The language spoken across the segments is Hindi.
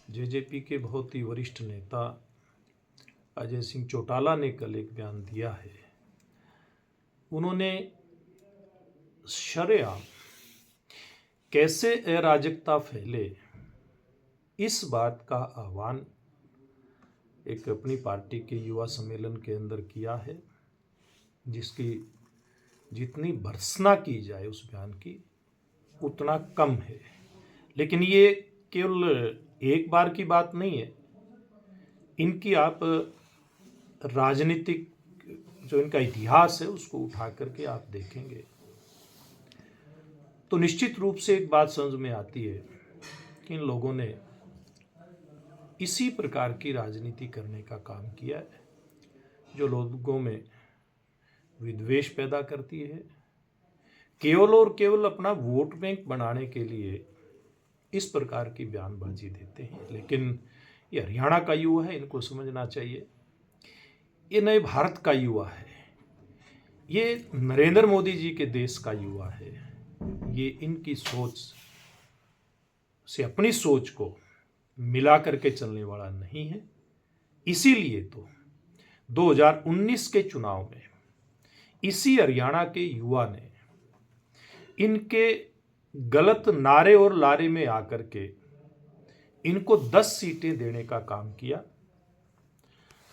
जेजेपी के बहुत ही वरिष्ठ नेता अजय सिंह चौटाला ने कल एक बयान दिया है। उन्होंने शरेआम कैसे अराजकता फैले इस बात का आह्वान एक अपनी पार्टी के युवा सम्मेलन के अंदर किया है, जिसकी जितनी भर्त्सना की जाए उस बयान की उतना कम है। लेकिन ये केवल एक बार की बात नहीं है। इनकी आप राजनीतिक जो इनका इतिहास है उसको उठा करके आप देखेंगे तो निश्चित रूप से एक बात समझ में आती है कि इन लोगों ने इसी प्रकार की राजनीति करने का काम किया है जो लोगों में विद्वेष पैदा करती है, केवल और केवल अपना वोट बैंक बनाने के लिए इस प्रकार की बयानबाजी देते हैं। लेकिन ये हरियाणा का युवा है, इनको समझना चाहिए ये नए भारत का युवा है, ये नरेंद्र मोदी जी के देश का युवा है। ये इनकी सोच से अपनी सोच को मिला करके चलने वाला नहीं है। इसीलिए तो 2019 के चुनाव में इसी हरियाणा के युवा ने इनके गलत नारे और लारे में आकर के इनको 10 सीटें देने का काम किया।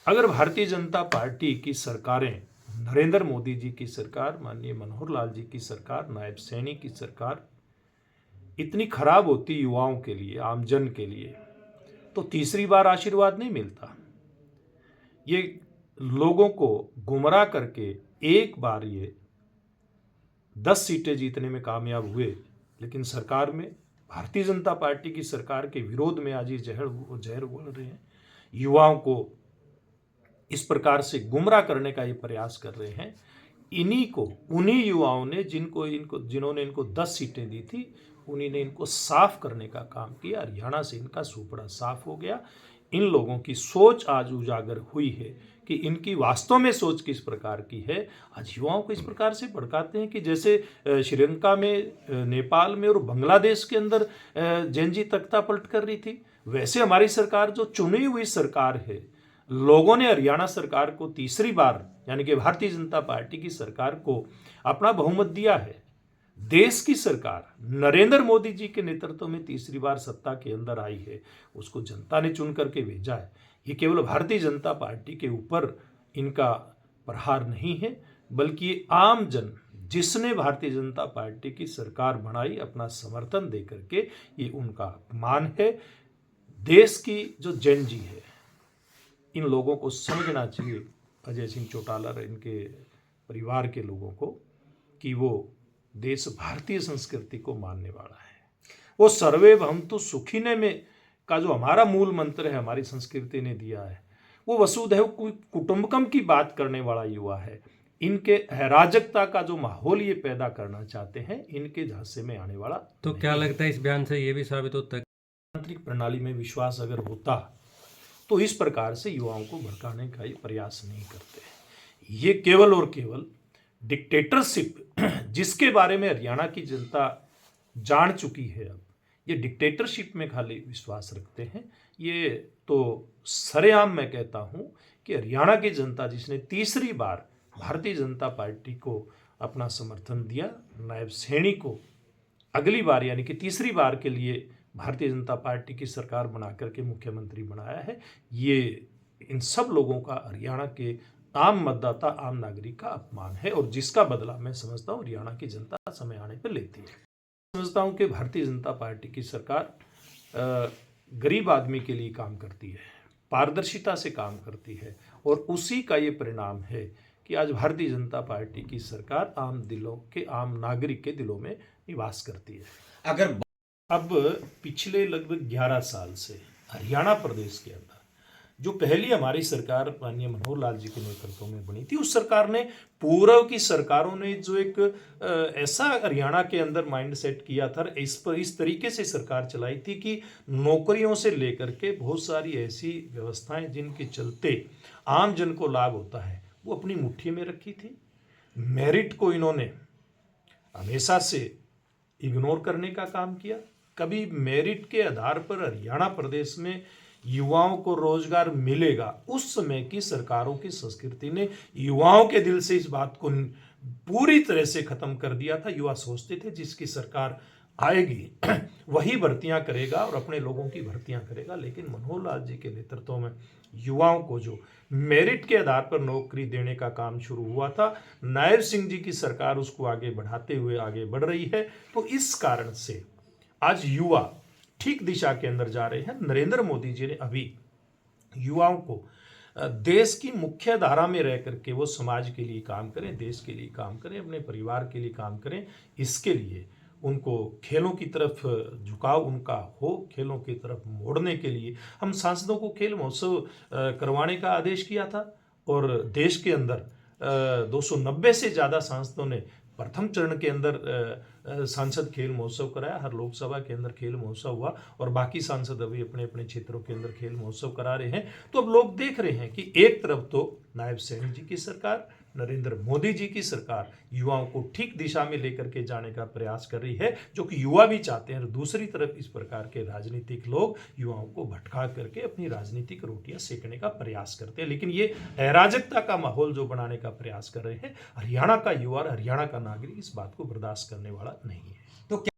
अगर भारतीय जनता पार्टी की सरकारें, नरेंद्र मोदी जी की सरकार, माननीय मनोहर लाल जी की सरकार, नायब सैनी की सरकार इतनी खराब होती युवाओं के लिए, आमजन के लिए, तो तीसरी बार आशीर्वाद नहीं मिलता। ये लोगों को गुमराह करके एक बार ये 10 सीटें जीतने में कामयाब हुए, लेकिन सरकार में भारतीय जनता पार्टी की सरकार के विरोध में आज ये जहर बोल रहे हैं, युवाओं को इस प्रकार से गुमराह करने का ये प्रयास कर रहे हैं। उन्हीं युवाओं ने जिन्होंने इनको 10 सीटें दी थी, उन्हीं ने इनको साफ करने का काम किया। हरियाणा से इनका सुपड़ा साफ हो गया। इन लोगों की सोच आज उजागर हुई है कि इनकी वास्तव में सोच किस प्रकार की है। आज युवाओं को इस प्रकार से भड़काते हैं कि जैसे श्रीलंका में, नेपाल में और बांग्लादेश के अंदर जेनजी तख्ता पलट कर रही थी, वैसे हमारी सरकार जो चुनी हुई सरकार है, लोगों ने हरियाणा सरकार को तीसरी बार, यानी कि भारतीय जनता पार्टी की सरकार को अपना बहुमत दिया है। देश की सरकार नरेंद्र मोदी जी के नेतृत्व में तीसरी बार सत्ता के अंदर आई है, उसको जनता ने चुन करके भेजा है। ये केवल भारतीय जनता पार्टी के ऊपर इनका प्रहार नहीं है, बल्कि ये आम जन जिसने भारतीय जनता पार्टी की सरकार बनाई, अपना समर्थन दे करके, ये उनका अपमान है। देश की जो जन जी है, इन लोगों को समझना चाहिए, अजय सिंह चौटाला और इनके परिवार के लोगों को, कि वो देश भारतीय संस्कृति को मानने वाला है। वो सर्वे भवन्तु सुखिने में का जो हमारा मूल मंत्र है, हमारी संस्कृति ने दिया है, वो वसुधैव कुटुंबकम की बात करने वाला युवा है। इनके अराजकता का जो माहौल ये पैदा करना चाहते हैं, इनके झांसे में आने वाला तो क्या लगता है इस बयान से ये भी साबित होता है तांत्रिक प्रणाली में विश्वास अगर होता तो इस प्रकार से युवाओं को भड़काने का ये प्रयास नहीं करते। ये केवल और केवल डिक्टेटरशिप, जिसके बारे में हरियाणा की जनता जान चुकी है, अब ये डिक्टेटरशिप में खाली विश्वास रखते हैं। ये तो सरेआम मैं कहता हूं कि हरियाणा की जनता जिसने तीसरी बार भारतीय जनता पार्टी को अपना समर्थन दिया, नायब सैनी को अगली बार यानी कि तीसरी बार के लिए भारतीय जनता पार्टी की सरकार बना करके मुख्यमंत्री बनाया है, ये इन सब लोगों का हरियाणा के आम मतदाता, आम नागरिक का अपमान है, और जिसका बदला मैं समझता हूँ हरियाणा की जनता समय आने पर लेती है। समझता हूँ कि भारतीय जनता पार्टी की सरकार गरीब आदमी के लिए काम करती है, पारदर्शिता से काम करती है, और उसी का ये परिणाम है कि आज भारतीय जनता पार्टी की सरकार आम नागरिक के दिलों में निवास करती है। अब पिछले लगभग 11 साल से हरियाणा प्रदेश के अंदर जो पहली हमारी सरकार माननीय मनोहर लाल जी के नेतृत्व में बनी थी, उस सरकार ने, पूर्व की सरकारों ने जो एक ऐसा हरियाणा के अंदर माइंड सेट किया था, इस तरीके से सरकार चलाई थी कि नौकरियों से लेकर के बहुत सारी ऐसी व्यवस्थाएं जिनके चलते आम जन को लाभ होता है, वो अपनी मुट्ठी में रखी थी। मेरिट को इन्होंने हमेशा से इग्नोर करने का काम किया, कभी मेरिट के आधार पर हरियाणा प्रदेश में युवाओं को रोजगार मिलेगा, उस समय की सरकारों की संस्कृति ने युवाओं के दिल से इस बात को पूरी तरह से खत्म कर दिया था। युवा सोचते थे जिसकी सरकार आएगी वही भर्तियां करेगा और अपने लोगों की भर्तियां करेगा, लेकिन मनोहर लाल जी के नेतृत्व में युवाओं को जो मेरिट के आधार पर नौकरी देने का काम शुरू हुआ था, नायर सिंह जी की सरकार उसको आगे बढ़ाते हुए आगे बढ़ रही है। तो इस कारण से आज युवा ठीक दिशा के अंदर जा रहे हैं। नरेंद्र मोदी जी ने अभी युवाओं को देश की मुख्य धारा में रह करके वो समाज के लिए काम करें, देश के लिए काम करें, अपने परिवार के लिए काम करें, इसके लिए उनको खेलों की तरफ झुकाव उनका हो, खेलों की तरफ मोड़ने के लिए हम सांसदों को खेल महोत्सव करवाने का आदेश किया था और देश के अंदर 290 से ज़्यादा सांसदों ने प्रथम चरण के अंदर सांसद खेल महोत्सव कराया। हर लोकसभा के अंदर खेल महोत्सव हुआ और बाकी सांसद अभी अपने अपने क्षेत्रों के अंदर खेल महोत्सव करा रहे हैं। तो अब लोग देख रहे हैं कि एक तरफ तो नायब सैनी जी की सरकार, नरेंद्र मोदी जी की सरकार युवाओं को ठीक दिशा में लेकर के जाने का प्रयास कर रही है, जो कि युवा भी चाहते हैं। और दूसरी तरफ इस प्रकार के राजनीतिक लोग युवाओं को भटका करके अपनी राजनीतिक रोटियां सेकने का प्रयास करते हैं। लेकिन ये अराजकता का माहौल जो बनाने का प्रयास कर रहे हैं, हरियाणा का युवा, हरियाणा का नागरिक इस बात को बर्दाश्त करने वाला नहीं है।